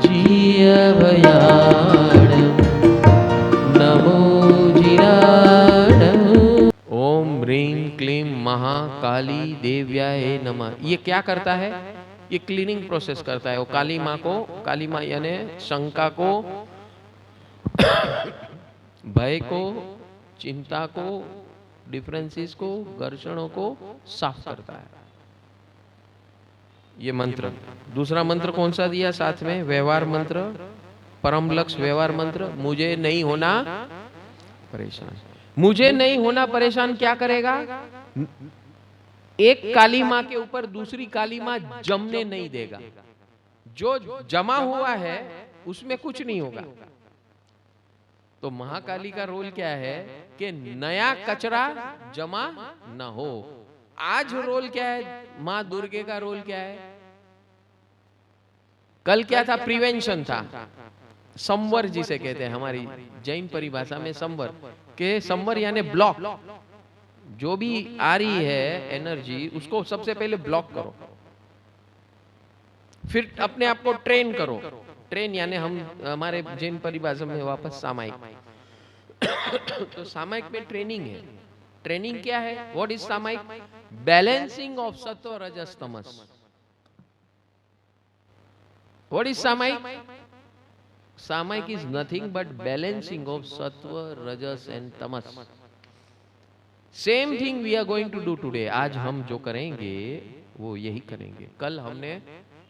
जीयभयाणं नमो जिनाणं। ओम ह्रीं क्लीं महाकाली देव्याय नमः। ये क्या करता है? ये क्लीनिंग प्रोसेस करता है। वो काली माँ को, काली माँ यानी शंका को, भय को, चिंता को, डिफरेंसेस को, घर्षणों को साफ करता है ये मंत्र। दूसरा मंत्र कौन सा दिया साथ में? व्यवहार मंत्र, परम लक्ष्य व्यवहार मंत्र। मुझे नहीं होना परेशान। मुझे नहीं होना परेशान क्या करेगा? एक काली माँ के ऊपर दूसरी काली माँ जमने नहीं देगा। जो जमा हुआ है उसमें कुछ नहीं होगा। तो महाकाली का रोल क्या है कि नया कचरा जमा न हो। आज रोल क्या है? माँ दुर्गे का रोल क्या है? कल क्या था? प्रिवेंशन था। संवर जिसे कहते हैं हमारी जैन परिभाषा में, संवर के संवर यानी ब्लॉक। जो भी आ रही है एनर्जी उसको सबसे पहले ब्लॉक करो, फिर अपने आप को ट्रेन करो। ट्रेन यानी हम हमारे जैन परिभाषा में वापस सामायिक। तो सामायिक में ट्रेनिंग है। ट्रेनिंग क्या है? What is samayik? Balancing of sattva rajas tamas. What is samayik? Samayik is nothing but balancing of sattva rajas and tamas. Same thing we are going to do today. आज हम जो करेंगे वो यही करेंगे। कल हमने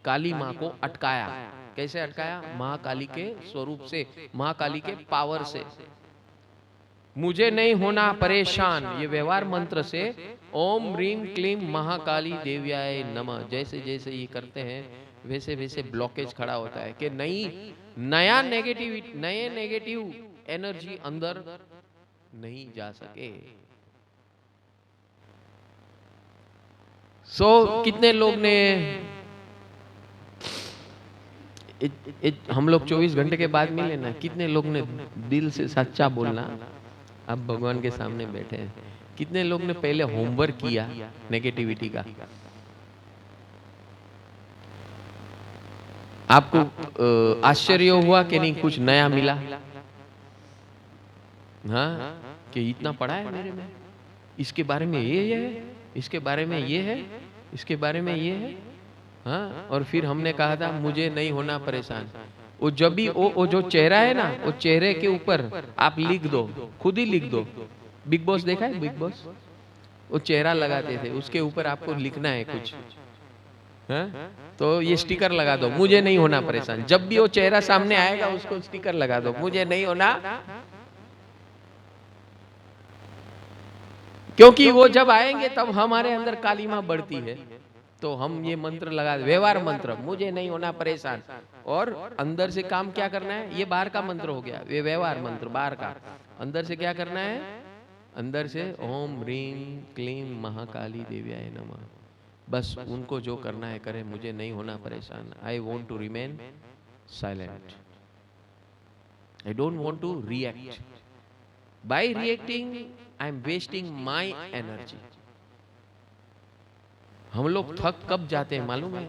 काली माँ को अटकाया। कैसे अटकाया? महाकाली के स्वरूप से, महाकाली के पावर से। मुझे नहीं होना परेशान, ये व्यवहार मंत्र से ओम ह्रीं क्लीं महाकाली देव्याय नमः जैसे जैसे ये करते हैं वैसे वैसे ब्लॉकेज खड़ा होता है कि नई नया नए नेगेटिव एनर्जी अंदर नहीं जा सके। कितने लोग ने हम लोग 24 घंटे के बाद मिले ना, कितने लोग ने दिल से सच्चा बोलना? अब भगवान के सामने बैठे हैं। कितने लोग ने पहले होमवर्क किया नेगेटिविटी का? आपको आश्चर्य हुआ कि नहीं कुछ नया मिला? हाँ, कि इतना पढ़ा है मेरे में, इसके बारे में ये है, इसके बारे में ये है, इसके बारे में ये है। हाँ, और फिर हमने कहा था मुझे नहीं होना परेशान। वो जब भी वो जो चेहरा है ना, वो चेहरे के ऊपर आप लिख दो, खुद ही लिख दो। बिग बॉस देखा है? बिग बॉस वो चेहरा लगाते थे, उसके ऊपर आपको लिखना है कुछ। हाँ? तो ये स्टिकर लगा दो, मुझे नहीं होना परेशान। जब भी वो चेहरा सामने आएगा उसको स्टिकर लगा दो, मुझे नहीं होना। क्योंकि वो जब आएंगे तब हमारे अंदर काली माँ बढ़ती है। तो हम ये मंत्र लगा, व्यवहार मंत्र, मुझे नहीं होना परेशान। और अंदर से काम क्या करना है? ये बाहर का मंत्र हो गया, ये व्यवहार मंत्र बाहर का। अंदर से क्या करना है? अंदर से ओम ह्रीं क्लीं महाकाली देव्याय नमः। बस उनको जो करना है करें, मुझे नहीं होना परेशान। I want to remain silent. I don't want to react. By reacting I am wasting my energy. हम लोग थक कब जाते हैं मालूम है?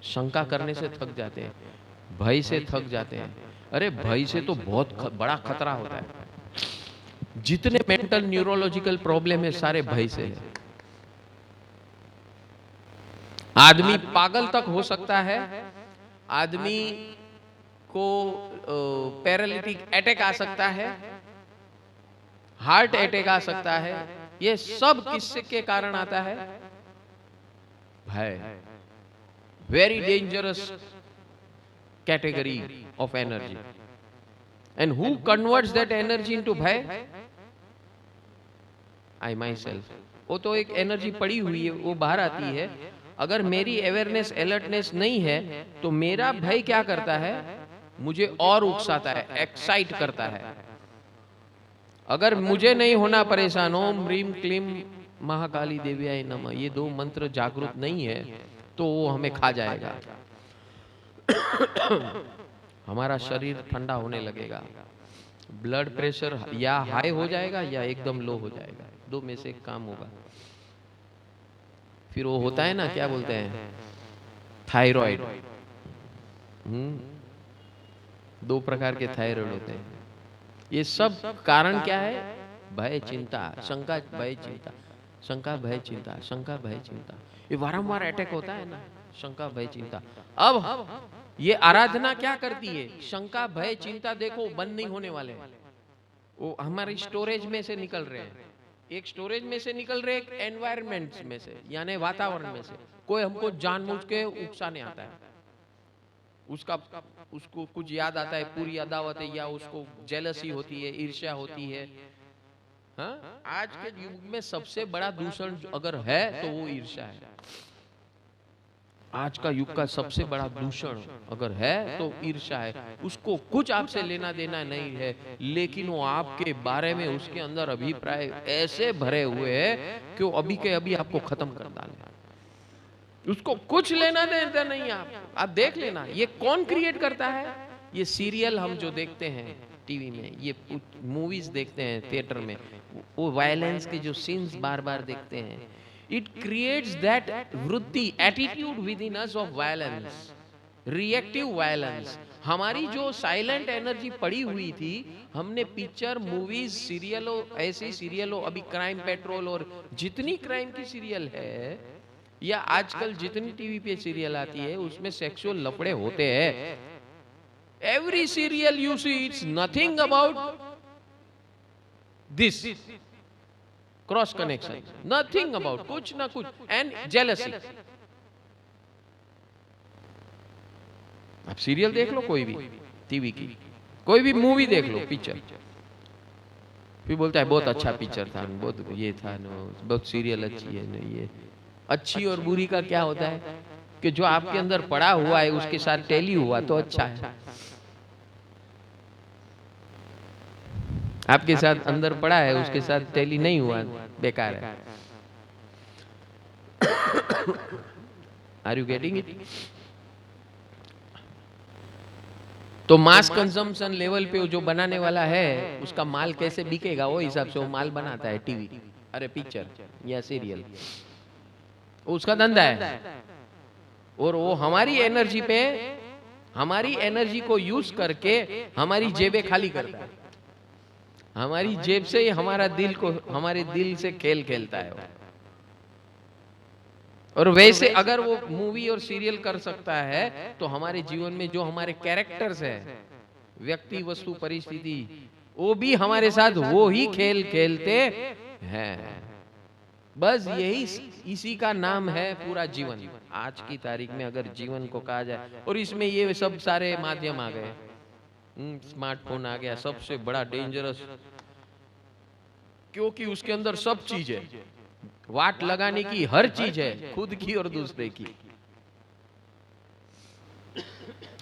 शंका करने से थक जाते हैं, भय से थक जाते हैं। अरे भय से तो बहुत बड़ा खतरा होता है। जितने मेंटल न्यूरोलॉजिकल प्रॉब्लम है सारे भय से है। आदमी पागल तक हो सकता है, आदमी को पैरालिटिक अटैक आ सकता है, हार्ट अटैक आ सकता है। ये सब किससे के कारण आता है? भय। Very dangerous category of energy. And who converts that energy into भय? आई माई सेल्फ। वो तो एक एनर्जी पड़ी हुई है, वो बाहर आती है। अगर मेरी अवेयरनेस अलर्टनेस नहीं है तो मेरा भय क्या करता है? मुझे और उकसाता है, एक्साइट करता है। अगर मुझे नहीं होना परेशान, ओम ह्रीं क्लीं महाकाली देव्याय नमः, ये दो मंत्र जागृत नहीं है तो वो हमें खा जाएगा। हमारा शरीर ठंडा होने लगेगा, ब्लड प्रेशर या हाई हो जाएगा या एकदम लो हो जाएगा, दो में से एक काम होगा। फिर वो होता है ना, क्या बोलते हैं, थायराइड, 2 प्रकार के थायराइड होते हैं। ये सब कारण क्या है? भय, चिंता, शंका, भय, चिंता, शंका, भय, चिंता, शंका, भय, चिंता। ये बारंबार अटैक होता है ना, शंका, भय, चिंता। अब ये आराधना क्या करती है? शंका, भय, चिंता देखो बंद नहीं होने वाले हैं, वो हमारे स्टोरेज में से निकल रहे हैं। एक स्टोरेज में से निकल रहे, एक एनवायरमेंट में से, यानी वातावरण में से। कोई हमको जानबूझ के उकसाने आता है, उसको कुछ याद आता है, पूरी अदावत है, या उसको जेलसी होती है, ईर्ष्या होती है। हाँ? आज के युग में सबसे बड़ा दूषण अगर है तो वो ईर्ष्या है। आज का युग का सबसे बड़ा दूषण अगर है तो ईर्ष्या है। उसको कुछ आपसे लेना देना नहीं है, लेकिन वो आपके बारे में, उसके अंदर अभिप्राय ऐसे भरे हुए हैं कि वो अभी के अभी आपको खत्म कर डाले। उसको कुछ लेना देना नहीं। आप देख लेना, ये कौन क्रिएट करता है? ये सीरियल हम जो देखते हैं टीवी में, ये मूवीज देखते हैं थिएटर में, वो वायलेंस के जो सीन्स बार बार देखते हैं, इट क्रिएट्स दैट वृत्ति, attitude with in us of violence, reactive violence. हमारी जो साइलेंट एनर्जी पड़ी हुई थी, हमने पिक्चर, मूवीज, सीरियलों, ऐसे सीरियलों, अभी क्राइम पेट्रोल और जितनी क्राइम की सीरियल है, या आजकल जितनी टीवी पे सीरियल आती है, उसमें सेक्सुअल लफड़े होते हैं। Every serial you see, it's nothing about this cross connection, nothing about, कुछ ना कुछ, एंड जेलसी। आप सीरियल देख लो, कोई भी टीवी की कोई भी मूवी देख लो, पिक्चर, फिर बोलता है बहुत अच्छा पिक्चर था, बहुत ये था, बहुत सीरियल अच्छी है। नहीं, ये अच्छी और बुरी का क्या होता है कि जो आपके अंदर पड़ा हुआ है उसके साथ टैली हुआ तो अच्छा है, आपके साथ अंदर पड़ा है उसके साथ टैली नहीं हुआ, बेकार है। Are you getting it? तो मास कंजम्पशन लेवल पे जो बनाने वाला है, उसका माल कैसे बिकेगा, वो हिसाब से वो माल बनाता है टीवी, अरे पिक्चर या सीरियल, उसका धंधा है। और वो हमारी एनर्जी पे, हमारी एनर्जी को यूज करके हमारी जेबें खाली करता है। हमारी जेब से ही हमारा दिल को, हमारे दिल से खेल खेलता है वो। और वैसे अगर वो मूवी और सीरियल कर सकता है, तो हमारे जीवन में जो हमारे कैरेक्टर्स है, व्यक्ति, वस्तु, परिस्थिति, वो भी हमारे साथ वो ही खेल खेलते हैं। बस यही, इसी का नाम है पूरा जीवन। आज की तारीख में अगर जीवन को कहा जाए, और इसमें ये सब सारे माध्यम आ गए, स्मार्टफोन आ गया, सबसे बड़ा डेंजरस, क्योंकि उसके अंदर सब चीज है, वाट लगाने की हर चीज है, खुद की और दूसरे की।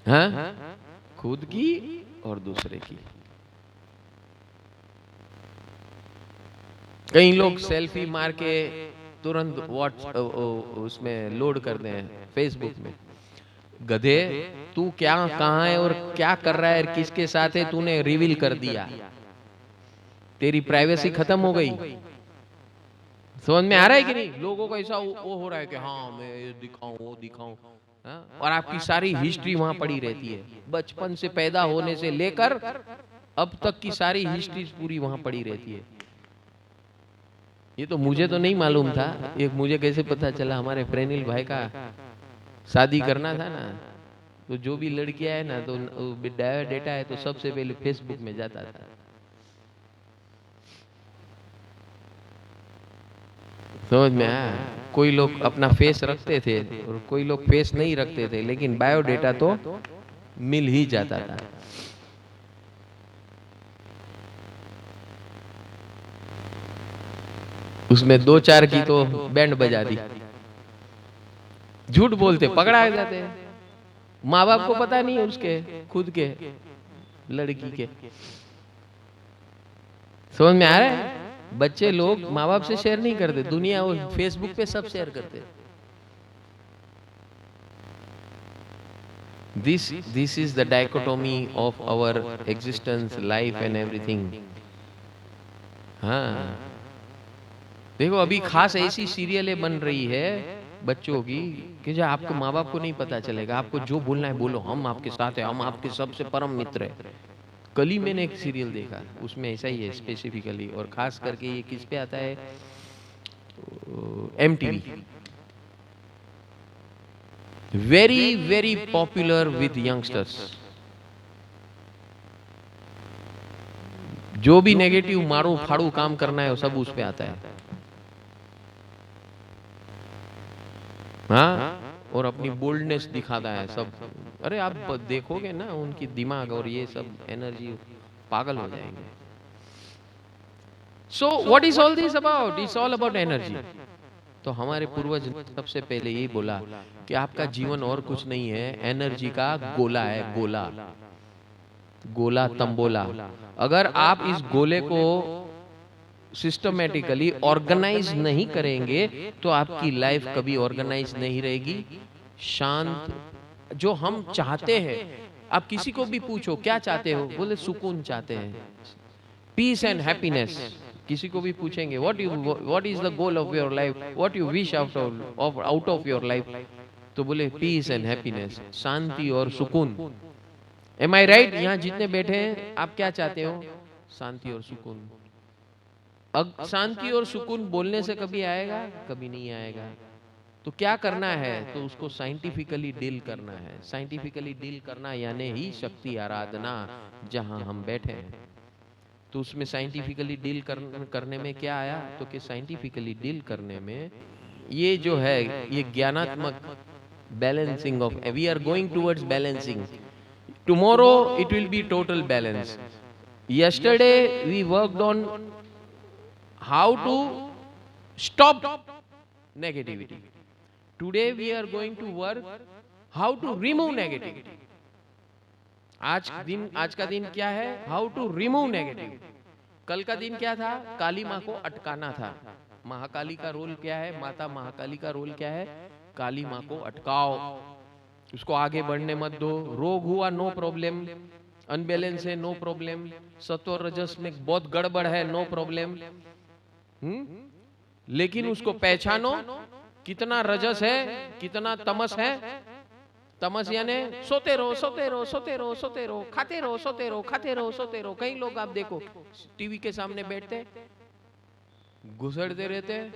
हाँ, खुद की और दूसरे की। कई लोग सेल्फी मार के तुरंत उसमें लोड कर दें फेसबुक में। गधे, तू क्या, कहाँ है और क्या कर रहा है, किसके साथ है, तूने रिवील कर दिया, तेरी प्राइवेसी खत्म हो गई। समझ में आ रहा है कि नहीं? लोगों को ऐसा वो हो रहा है कि हाँ मैं ये दिखाऊं, वो दिखाऊं, और आपकी सारी हिस्ट्री वहां पड़ी रहती है, बचपन से, पैदा होने से लेकर अब तक की सारी हिस्ट्री पूरी वहां पड़ी रहती है। ये तो मुझे तो नहीं मालूम था, ये मुझे कैसे पता चला? हमारे प्रेनिल भाई का शादी करना था ना, तो जो भी लड़कियां है ना, तो डेटा है तो सबसे पहले फेसबुक में जाता था। समझ में आया? कोई लोग अपना फेस रखते थे और कोई लोग फेस नहीं रखते थे, लेकिन बायोडेटा तो मिल ही जाता था। उसमें 2-4 की तो बैंड बजा दी। झूठ बोलते पकड़ा जाते हैं, माँ बाप को पता नहीं है उसके खुद के लड़की के। समझ में आ रहा है? बच्चे लोग माँ बाप से शेयर नहीं करते, दुनिया वो फेसबुक पे सब शेयर करते। This is the dichotomy of our existence, life and everything. हाँ, देखो अभी खास ऐसी सीरियलें बन रही है बच्चों की कि जो आपको माँ बाप को नहीं पता चलेगा, आपको जो बोलना है बोलो, हम आपके साथ हैं, हम आपके सबसे परम मित्र हैं। कल ही मैंने एक सीरियल देखा, उसमें ऐसा ही है स्पेसिफिकली, और खास करके ये किस पे आता है, MTV, very very popular with youngsters. जो भी नेगेटिव मारू फाड़ू काम करना है वो सब उस पे आता है। हाँ, और अपनी बोल्डनेस दिखाता है सब। अरे आप देखोगे ना उनकी दिमाग और ये सब एनर्जी, पागल हो जाएंगे। So what is all this about? It's all about energy. तो हमारे पूर्वज ने सबसे पहले यही बोला कि आपका जीवन और कुछ नहीं है, एनर्जी का गोला है, गोला, गोला तंबोला। अगर आप इस गोले को सिस्टमेटिकली ऑर्गेनाइज नहीं करेंगे तो आपकी लाइफ कभी ऑर्गेनाइज नहीं रहेगी। शांत, जो हम चाहते हैं, आप किसी को भी पूछो क्या चाहते हो, बोले सुकून चाहते हैं, पीस एंड हैप्पीनेस। किसी को भी पूछेंगे what is the goal of your life, what you wish out of your life, तो बोले पीस एंड हैप्पीनेस, शांति और सुकून। एम आई राइट? यहाँ जितने बैठे हैं आप क्या चाहते हो? शांति और सुकून। शांति और सुकून बोलने से कभी आएगा? कभी नहीं आएगा। तो क्या करना है? तो उसको साइंटिफिकली डील करना है। साइंटिफिकली डील करना यानी ही शक्ति आराधना, जहां हम बैठे हैं। तो उसमें साइंटिफिकली डील करने में क्या आया? तो कि साइंटिफिकली डील करने में ये जो है, ये ज्ञानात्मक balancing of, we are going towards balancing. Tomorrow it will be total balance. Yesterday we worked on how to stop negativity. Today we are going to work how to remove negativity. आज का दिन क्या है? How to remove negativity. कल का दिन क्या था? काली माँ को अटकाना था। महाकाली का रोल क्या है? माता महाकाली का रोल क्या है? काली माँ को अटकाओ, उसको आगे बढ़ने मत दो। रोग हुआ, नो प्रॉब्लम, अनबैलेंस है, नो प्रॉब्लम, सत्व रजस में बहुत गड़बड़ है, नो प्रॉब्लम। लेकिन उसको पहचानो, कितना रजस है, कितना तमस है। तमस यानी सोते रहो, सोते रहो, सोते रहो, सोते रहो, खाते रहो, सोते रहो, खाते रहो, सोते रहो। कई लोग आप देखो टीवी के सामने बैठते घुसड़ते रहते हैं।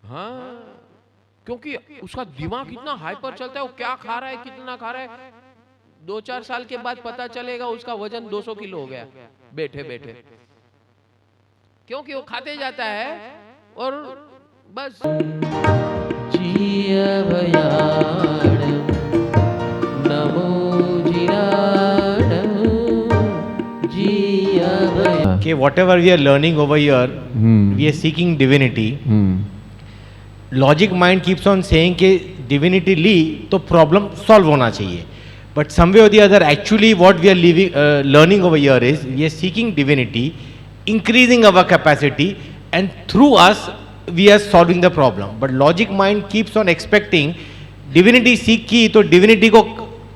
हाँ, क्योंकि उसका दिमाग कितना हाइपर चलता है, वो क्या खा रहा है, कितना खा रहा है। 2-4 साल के बाद पता चलेगा उसका वजन 200 किलो हो गया बैठे बैठे, क्योंकि वो खाते जाता है और बस। Okay, whatever we are learning over here, we are seeking divinity. Logic mind keeps on saying कि divinity ली तो problem solve होना चाहिए. But some way or the other, actually what we are learning over here is we are seeking divinity, increasing our capacity, and through us we are solving the problem. But logic mind keeps on expecting divinity सीख की तो divinity को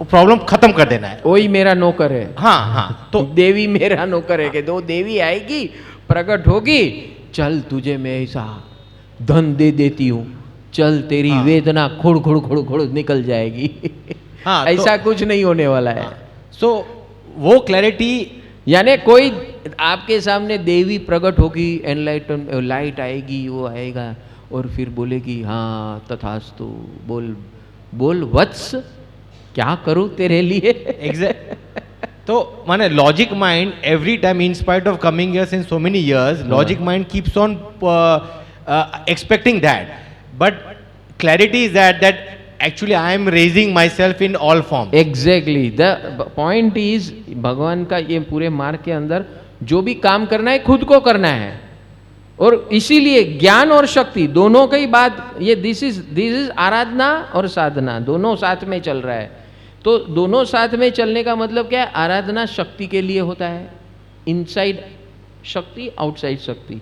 problem खत्म कर देना है। वही मेरा नौकर है। हाँ हाँ, तो देवी मेरा नौकर है कि दो देवी आएगी, प्रकट होगी, चल तुझे मैं ऐसा धन दे देती हूँ, चल तेरी वेदना खुड़ खुड़ खुड़ खुड़ निकल जाएगी। हाँ, ऐसा तो, कुछ नहीं होने वाला है। सो वो क्लैरिटी, यानी कोई आपके सामने देवी प्रकट होगी, एनलाइटन लाइट आएगी, वो आएगा और फिर बोलेगी हाँ तथास्तु, बोल बोल वत्स, क्या करूं तेरे लिए। एग्जैक्ट। तो माने logic mind every time, in spite of coming here since so many years, logic mind keeps on expecting that, but clarity is that actually I am raising myself in all forms. Exactly, the point is, भगवान का ये पूरे मार्ग के अंदर जो भी काम करना है खुद को करना है, और इसीलिए ज्ञान और शक्ति दोनों की बात, ये दिस इज आराधना और साधना दोनों साथ में चल रहा है। तो दोनों साथ में चलने का मतलब क्या है? आराधना शक्ति के लिए होता है, इनसाइड शक्ति, आउटसाइड शक्ति,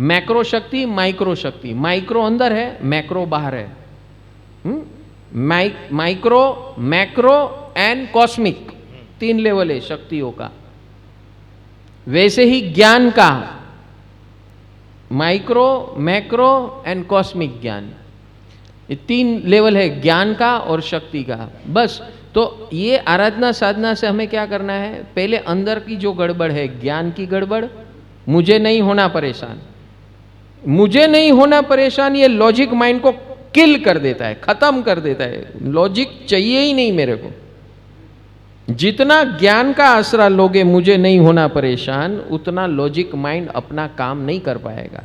मैक्रो शक्ति, माइक्रो शक्ति। माइक्रो अंदर है, मैक्रो बाहर है। Micro, macro and cosmic, 3 level है शक्तियों का। वैसे ही ज्ञान का माइक्रो, मैक्रो एंड कॉस्मिक ज्ञान, ये 3 लेवल है ज्ञान का और शक्ति का। बस तो ये आराधना साधना से हमें क्या करना है, पहले अंदर की जो गड़बड़ है, ज्ञान की गड़बड़, मुझे नहीं होना परेशान, मुझे नहीं होना परेशान, ये लॉजिक माइंड को किल कर देता है, खत्म कर देता है। लॉजिक चाहिए ही नहीं मेरे को। जितना ज्ञान का आसरा लोगे, मुझे नहीं होना परेशान, उतना लॉजिक माइंड अपना काम नहीं कर पाएगा।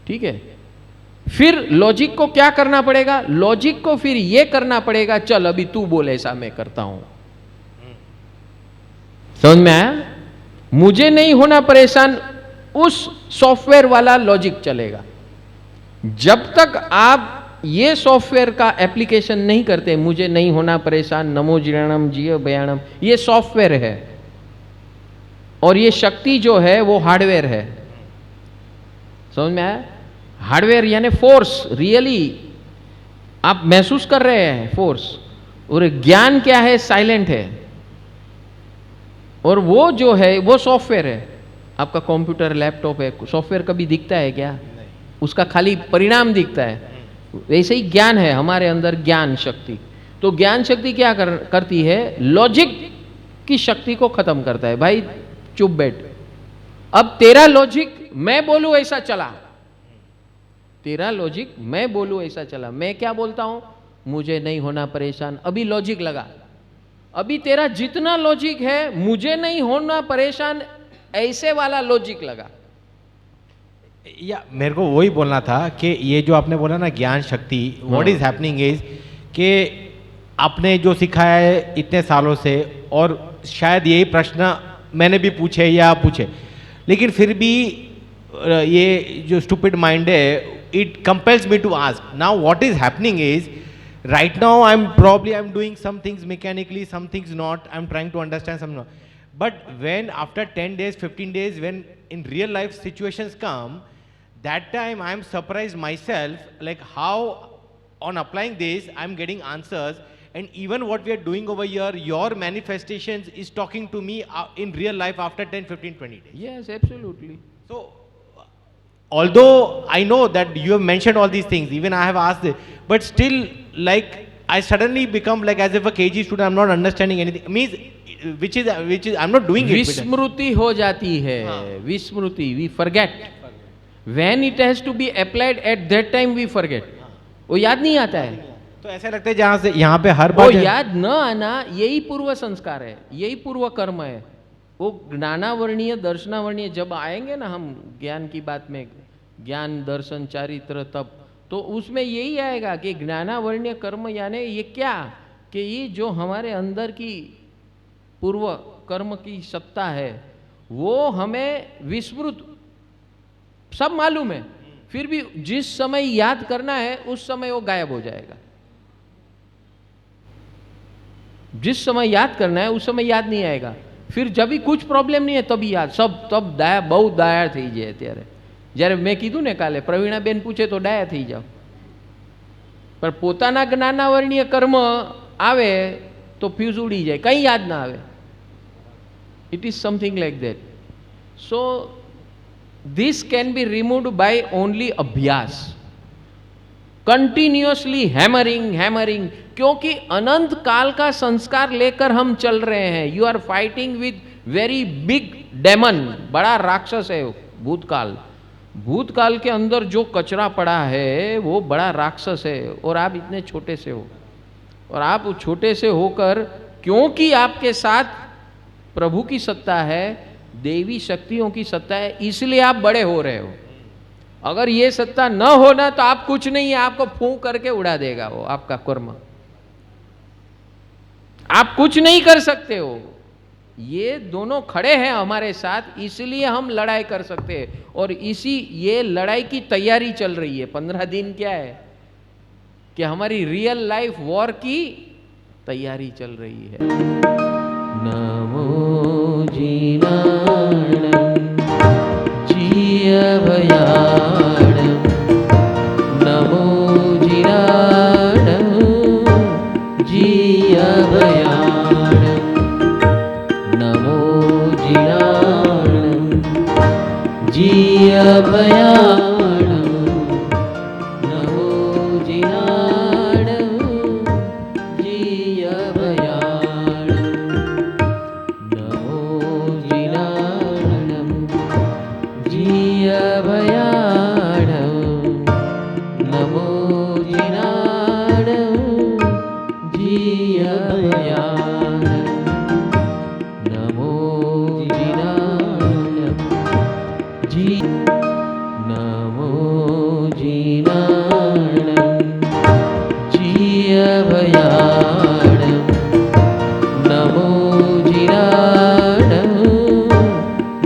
ठीक है, फिर लॉजिक को क्या करना पड़ेगा, लॉजिक को फिर ये करना पड़ेगा, चल अभी तू बोल ऐसा मैं करता हूं। समझ में आया? मुझे नहीं होना परेशान, उस सॉफ्टवेयर वाला लॉजिक चलेगा। जब तक आप ये सॉफ्टवेयर का एप्लीकेशन नहीं करते, मुझे नहीं होना परेशान, नमो जीर्णम जिय बयाणम, ये सॉफ्टवेयर है और ये शक्ति जो है वो हार्डवेयर है। समझ में आया? हार्डवेयर यानी फोर्स, रियली आप महसूस कर रहे हैं फोर्स। और ज्ञान क्या है, साइलेंट है। और वो जो है वो सॉफ्टवेयर है। आपका कंप्यूटर, लैपटॉप है, सॉफ्टवेयर कभी दिखता है क्या? उसका खाली परिणाम दिखता है। वैसे ही ज्ञान है हमारे अंदर, ज्ञान शक्ति। तो ज्ञान शक्ति क्या करती है, लॉजिक की शक्ति को खत्म करता है। भाई चुप बैठ, अब तेरा लॉजिक मैं बोलूं ऐसा चला, तेरा लॉजिक मैं बोलूं ऐसा चला। मैं क्या बोलता हूं, मुझे नहीं होना परेशान, अभी लॉजिक लगा। अभी तेरा जितना लॉजिक है, मुझे नहीं होना परेशान, ऐसे वाला लॉजिक लगा। या मेरे को वही बोलना था कि ये जो आपने बोला ना ज्ञान शक्ति, व्हाट इज हैपनिंग इज कि आपने जो सिखाया है इतने सालों से, और शायद यही प्रश्न मैंने भी पूछे या आप पूछे, लेकिन फिर भी ये जो स्टूपिड माइंड है, it compels me to ask. Now what is happening is, right now I'm doing some things mechanically, some things not, I'm trying to understand some not. But when after 10 days, 15 days, when in real life situations come, that time I'm surprised myself, like how on applying this I'm getting answers, and even what we are doing over here, your manifestations is talking to me in real life after 10, 15, 20 days. Yes, absolutely. So although I know that you have mentioned all these things, even I have asked it, but still, like, I suddenly become like as if a KG student, I'm not understanding anything. Means, which is, I'm not doing it. विस्मृति हो जाती है, विस्मृति, we forget. When it has to be applied at that time, we forget. वो याद नहीं आता है। तो ऐसा लगता है जहाँ से यहाँ पे हर बात वो याद न आना, यही पूर्व संस्कार है, यही पूर्व कर्म है। वो ज्ञानावर्णीय, दर्शनावर्णीय जब आएंगे ना हम ज्ञान की बात में, ज्ञान, दर्शन, चारित्र, तप, तो उसमें यही आएगा कि ज्ञानावर्णीय कर्म यानी ये क्या, कि ये जो हमारे अंदर की पूर्व कर्म की सत्ता है, वो हमें विस्मृत सब मालूम है, फिर भी जिस समय याद करना है उस समय वो गायब हो जाएगा। जिस समय याद करना है उस समय याद नहीं आएगा। फिर जब भी कुछ प्रॉब्लम नहीं है तभी याद, सब तब दया बहु दाया થઈ જાય। ત્યારે જ્યારે મેં કીધું ને કાલે, પ્રવીણાબેન પૂછે તો ડાયા થઈ જાવ, પણ પોતાના જ્ઞાનાવરણીય કર્મ આવે તો ફ્યુઝ ઉડી જાય, કંઈ યાદ ના આવે। It is something like that. So this can be removed by only अभ्यास, कंटिन्यूअसली हैमरिंग, क्योंकि अनंत काल का संस्कार लेकर हम चल रहे हैं। You are fighting with very big demon, बड़ा राक्षस है भूतकाल। भूतकाल के अंदर जो कचरा पड़ा है वो बड़ा राक्षस है, और आप इतने छोटे से हो, और आप छोटे से होकर, क्योंकि आपके साथ प्रभु की सत्ता है, देवी शक्तियों की सत्ता है, इसलिए आप बड़े हो रहे हो। अगर ये सत्ता न होना तो आप कुछ नहीं है, आपको फूंक करके उड़ा देगा वो आपका कर्म, आप कुछ नहीं कर सकते हो। ये दोनों खड़े हैं हमारे साथ, इसलिए हम लड़ाई कर सकते हैं, और इसी ये लड़ाई की तैयारी चल रही है। 15 दिन क्या है कि हमारी रियल लाइफ वॉर की तैयारी चल रही है। नमो जीनाणं जियभयाणं, नमो जीनाणं जियभयाणं, नमो जीनाणं जियभयाणं। नमो जीनाणं जीयभयाणं नमो जीनाणं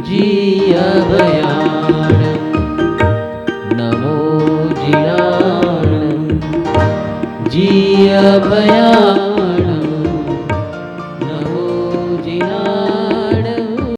जीयभयाणं नमो जीनाणं जीयभयाणं